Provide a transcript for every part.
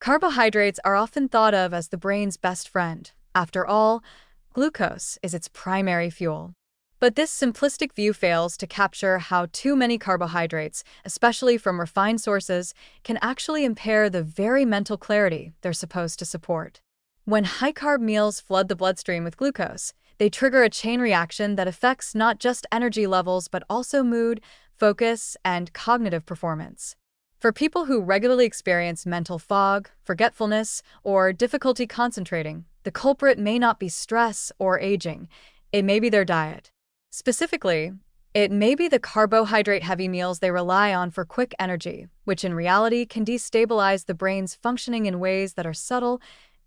Carbohydrates are often thought of as the brain's best friend. After all, glucose is its primary fuel. But this simplistic view fails to capture how too many carbohydrates, especially from refined sources, can actually impair the very mental clarity they're supposed to support. When high-carb meals flood the bloodstream with glucose, they trigger a chain reaction that affects not just energy levels but also mood, focus, and cognitive performance. For people who regularly experience mental fog, forgetfulness, or difficulty concentrating, the culprit may not be stress or aging, it may be their diet. Specifically, it may be the carbohydrate-heavy meals they rely on for quick energy, which in reality can destabilize the brain's functioning in ways that are subtle,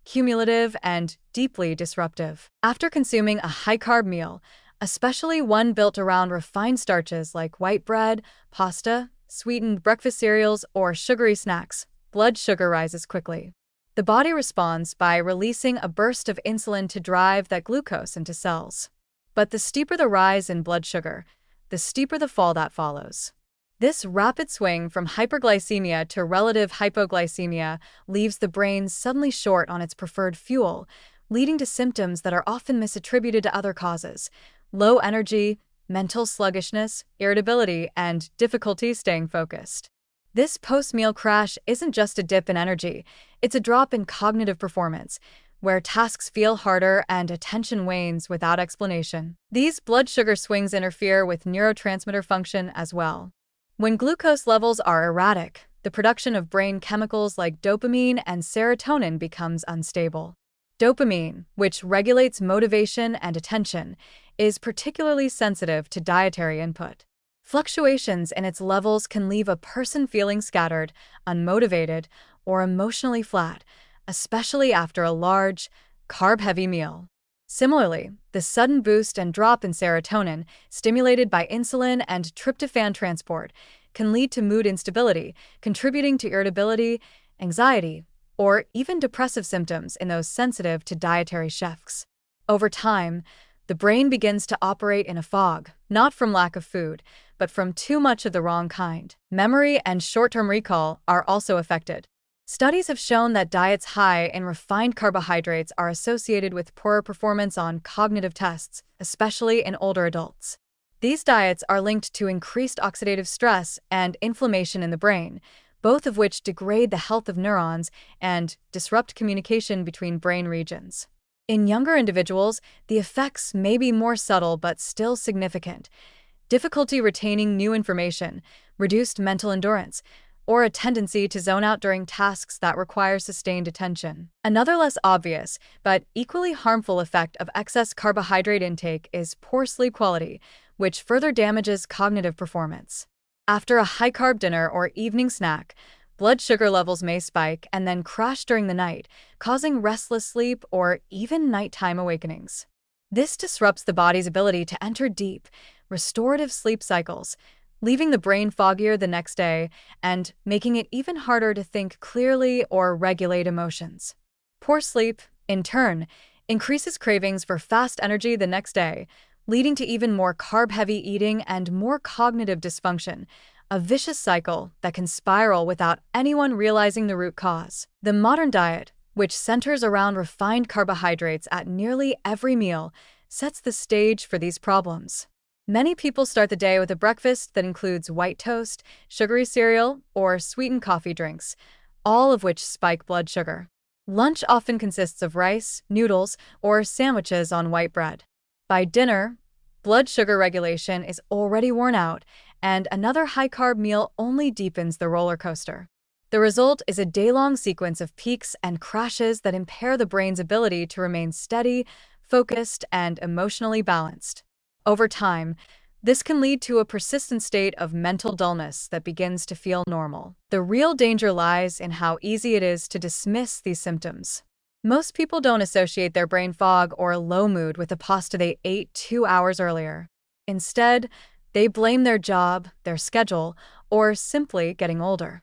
cumulative, and deeply disruptive. After consuming a high-carb meal, especially one built around refined starches like white bread, pasta, sweetened breakfast cereals, or sugary snacks, blood sugar rises quickly. The body responds by releasing a burst of insulin to drive that glucose into cells. But the steeper the rise in blood sugar, the steeper the fall that follows. This rapid swing from hyperglycemia to relative hypoglycemia leaves the brain suddenly short on its preferred fuel, leading to symptoms that are often misattributed to other causes: low energy, mental sluggishness, irritability, and difficulty staying focused. This post-meal crash isn't just a dip in energy, it's a drop in cognitive performance, where tasks feel harder and attention wanes without explanation. These blood sugar swings interfere with neurotransmitter function as well. When glucose levels are erratic, the production of brain chemicals like dopamine and serotonin becomes unstable. Dopamine, which regulates motivation and attention, is particularly sensitive to dietary input. Fluctuations in its levels can leave a person feeling scattered, unmotivated, or emotionally flat, especially after a large, carb-heavy meal. Similarly, the sudden boost and drop in serotonin, stimulated by insulin and tryptophan transport, can lead to mood instability, contributing to irritability, anxiety, or even depressive symptoms in those sensitive to dietary shifts. Over time, the brain begins to operate in a fog, not from lack of food, but from too much of the wrong kind. Memory and short-term recall are also affected. Studies have shown that diets high in refined carbohydrates are associated with poorer performance on cognitive tests, especially in older adults. These diets are linked to increased oxidative stress and inflammation in the brain, both of which degrade the health of neurons and disrupt communication between brain regions. In younger individuals, the effects may be more subtle but still significant: difficulty retaining new information, reduced mental endurance, or a tendency to zone out during tasks that require sustained attention. Another less obvious, but equally harmful effect of excess carbohydrate intake is poor sleep quality, which further damages cognitive performance. After a high-carb dinner or evening snack, blood sugar levels may spike and then crash during the night, causing restless sleep or even nighttime awakenings. This disrupts the body's ability to enter deep, restorative sleep cycles, leaving the brain foggier the next day and making it even harder to think clearly or regulate emotions. Poor sleep, in turn, increases cravings for fast energy the next day, leading to even more carb-heavy eating and more cognitive dysfunction, a vicious cycle that can spiral without anyone realizing the root cause. The modern diet, which centers around refined carbohydrates at nearly every meal, sets the stage for these problems. Many people start the day with a breakfast that includes white toast, sugary cereal, or sweetened coffee drinks, all of which spike blood sugar. Lunch often consists of rice, noodles, or sandwiches on white bread. By dinner, blood sugar regulation is already worn out, and another high-carb meal only deepens the roller coaster. The result is a day-long sequence of peaks and crashes that impair the brain's ability to remain steady, focused, and emotionally balanced. Over time, this can lead to a persistent state of mental dullness that begins to feel normal. The real danger lies in how easy it is to dismiss these symptoms. Most people don't associate their brain fog or low mood with the pasta they ate 2 hours earlier. Instead, they blame their job, their schedule, or simply getting older.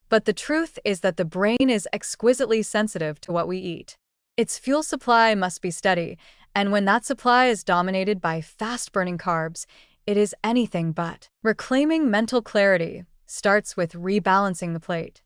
But the truth is that the brain is exquisitely sensitive to what we eat. Its fuel supply must be steady, and when that supply is dominated by fast-burning carbs, it is anything but. Reclaiming mental clarity starts with rebalancing the plate.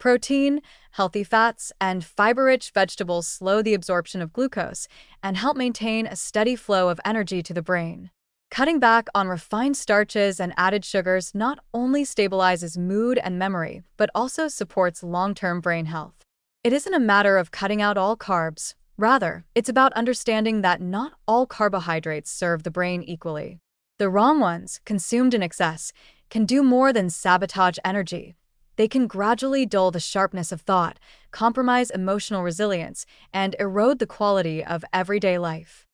Protein, healthy fats, and fiber-rich vegetables slow the absorption of glucose and help maintain a steady flow of energy to the brain. Cutting back on refined starches and added sugars not only stabilizes mood and memory, but also supports long-term brain health. It isn't a matter of cutting out all carbs. Rather, it's about understanding that not all carbohydrates serve the brain equally. The wrong ones, consumed in excess, can do more than sabotage energy. They can gradually dull the sharpness of thought, compromise emotional resilience, and erode the quality of everyday life.